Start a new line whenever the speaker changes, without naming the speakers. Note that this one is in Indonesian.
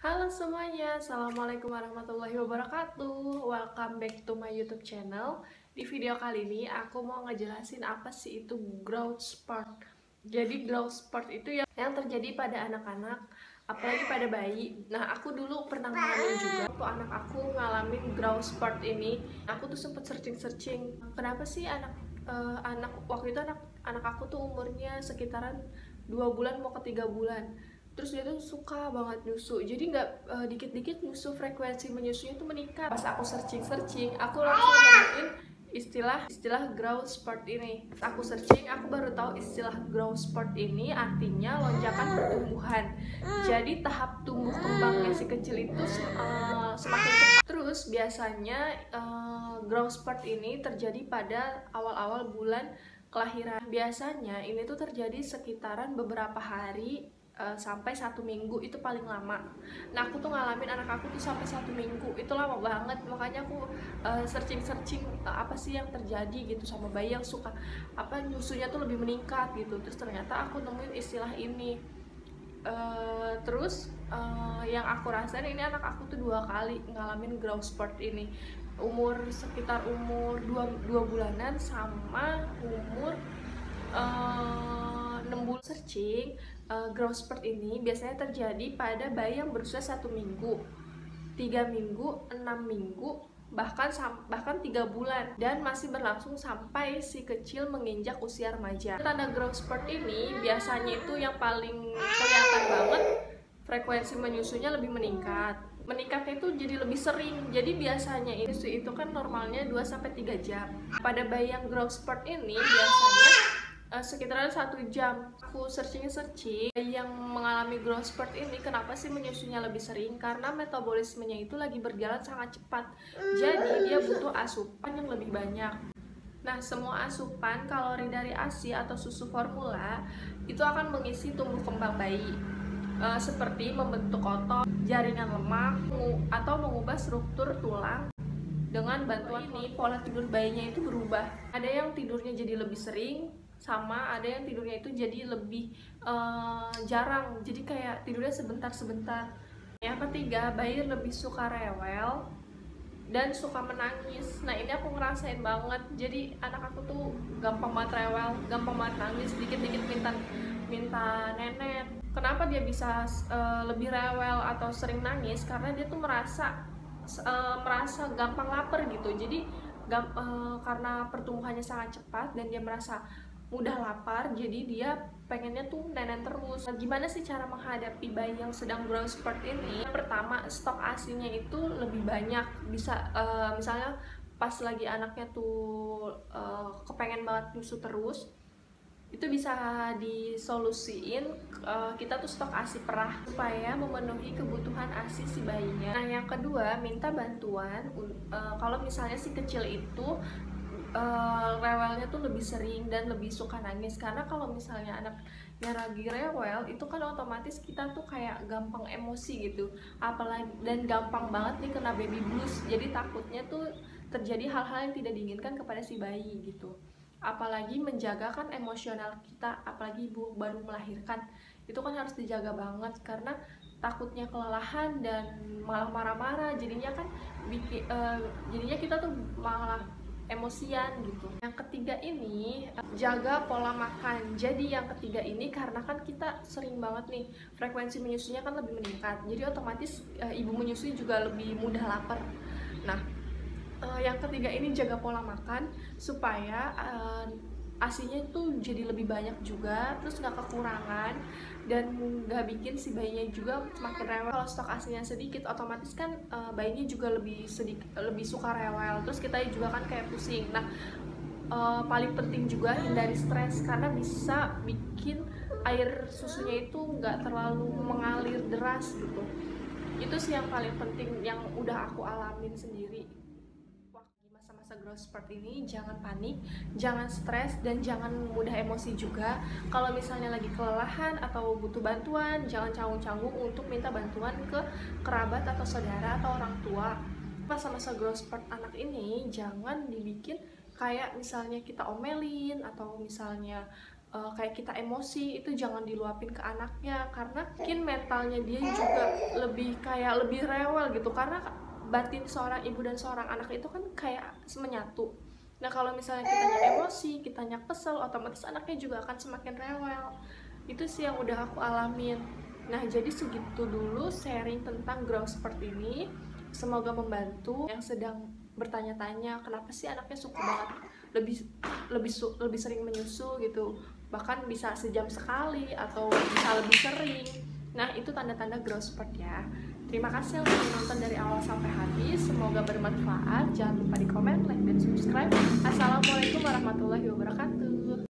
Halo semuanya, Assalamualaikum warahmatullahi wabarakatuh. Welcome back to my YouTube channel. Di video kali ini aku mau ngejelasin apa sih itu growth spurt. Jadi growth spurt itu yang terjadi pada anak-anak, apalagi pada bayi. Nah, aku dulu pernah ngalamin juga waktu anak aku ngalamin growth spurt ini. Aku tuh sempet searching, kenapa sih anak waktu itu anak aku tuh umurnya sekitaran 2 bulan mau ke 3 bulan. Terus dia tuh suka banget nyusu, jadi nggak dikit-dikit nyusu, frekuensi menyusunya tuh meningkat. Pas aku searching aku langsung nemuin istilah growth spurt ini. Pas aku searching aku baru tahu istilah growth spurt ini artinya lonjakan pertumbuhan. Jadi tahap tumbuh kembangnya si kecil itu semakin cepat. Terus biasanya growth spurt ini terjadi pada awal-awal bulan kelahiran. Biasanya ini tuh terjadi sekitaran beberapa hari sampai 1 minggu, itu paling lama. Nah, aku tuh ngalamin anak aku tuh sampai 1 minggu, itu lama banget. Makanya aku searching apa sih yang terjadi gitu sama bayi yang suka nyusunya tuh lebih meningkat gitu. Terus ternyata aku nemuin istilah ini. Terus yang aku rasain ini anak aku tuh 2 kali ngalamin growth spurt ini, sekitar umur 2 bulanan sama umur 6 bulan. Searching growth spurt ini biasanya terjadi pada bayi yang berusia 1 minggu, 3 minggu, 6 minggu, bahkan 3 bulan, dan masih berlangsung sampai si kecil menginjak usia remaja. Tanda growth spurt ini biasanya itu yang paling kelihatan banget, frekuensi menyusunya lebih meningkatnya itu jadi lebih sering. Jadi biasanya itu kan normalnya 2-3 jam. Pada bayi yang growth spurt ini biasanya sekitaran 1 jam. Aku searching yang mengalami growth spurt ini, kenapa sih menyusunya lebih sering? Karena metabolismenya itu lagi berjalan sangat cepat, jadi dia butuh asupan yang lebih banyak. Nah, semua asupan kalori dari ASI atau susu formula itu akan mengisi tumbuh kembang bayi, seperti membentuk otot, jaringan lemak, atau mengubah struktur tulang. Dengan bantuan ini, pola tidur bayinya itu berubah. Ada yang tidurnya jadi lebih sering, sama ada yang tidurnya itu jadi lebih jarang, jadi kayak tidurnya sebentar-sebentar. Yang ketiga, bayi lebih suka rewel dan suka menangis. Nah, ini aku ngerasain banget. Jadi anak aku tuh gampang banget rewel, gampang banget nangis, dikit-dikit minta nenek. Kenapa dia bisa lebih rewel atau sering nangis? Karena dia tuh merasa gampang lapar gitu. Jadi karena pertumbuhannya sangat cepat dan dia merasa mudah lapar, jadi dia pengennya tuh nenen terus. Nah, gimana sih cara menghadapi bayi yang sedang growth spurt ini? Pertama, stok ASINya itu lebih banyak. Bisa misalnya pas lagi anaknya tuh kepengen banget nyusu terus, itu bisa disolusiin, kita tuh stok ASI perah supaya memenuhi kebutuhan ASI si bayinya. Nah, yang kedua, minta bantuan kalau misalnya si kecil itu rewelnya tuh lebih sering dan lebih suka nangis. Karena kalau misalnya anaknya lagi rewel, itu kan otomatis kita tuh kayak gampang emosi gitu, apalagi dan gampang banget nih kena baby blues. Jadi takutnya tuh terjadi hal-hal yang tidak diinginkan kepada si bayi gitu. Apalagi menjaga kan emosional kita, apalagi ibu baru melahirkan, itu kan harus dijaga banget karena takutnya kelelahan dan malah marah-marah. Jadinya kan jadinya kita tuh malah emosian gitu. Yang ketiga ini, jaga pola makan. Jadi yang ketiga ini karena kan kita sering banget nih, frekuensi menyusunya kan lebih meningkat, jadi otomatis ibu menyusui juga lebih mudah lapar. Nah, yang ketiga ini jaga pola makan supaya ASINya itu jadi lebih banyak juga, terus nggak kekurangan dan nggak bikin si bayinya juga makin rewel. Kalau stok ASINya sedikit, otomatis kan bayinya juga lebih suka rewel, terus kita juga kan kayak pusing. Nah, paling penting juga hindari stres karena bisa bikin air susunya itu nggak terlalu mengalir deras gitu. Itu sih yang paling penting, yang udah aku alamin sendiri. Masa growth spurt ini jangan panik, jangan stres, dan jangan mudah emosi juga. Kalau misalnya lagi kelelahan atau butuh bantuan, jangan canggung-canggung untuk minta bantuan ke kerabat atau saudara atau orang tua. Masa-masa growth spurt anak ini jangan dibikin kayak misalnya kita omelin atau misalnya kayak kita emosi itu jangan diluapin ke anaknya, karena mungkin mentalnya dia juga lebih rewel gitu, karena batin seorang ibu dan seorang anak itu kan kayak menyatu. Nah kalau misalnya kitanya emosi, kitanya kesel, otomatis anaknya juga akan semakin rewel. Itu sih yang udah aku alamin. Nah jadi segitu dulu sharing tentang growth spurt ini. Semoga membantu yang sedang bertanya-tanya kenapa sih anaknya suka banget lebih sering menyusu gitu, bahkan bisa sejam sekali atau bisa lebih sering. Nah itu tanda-tanda growth spurt ya. Terima kasih yang sudah nonton dari awal sampai habis, semoga bermanfaat. Jangan lupa di komen, like, dan subscribe. Assalamualaikum warahmatullahi wabarakatuh.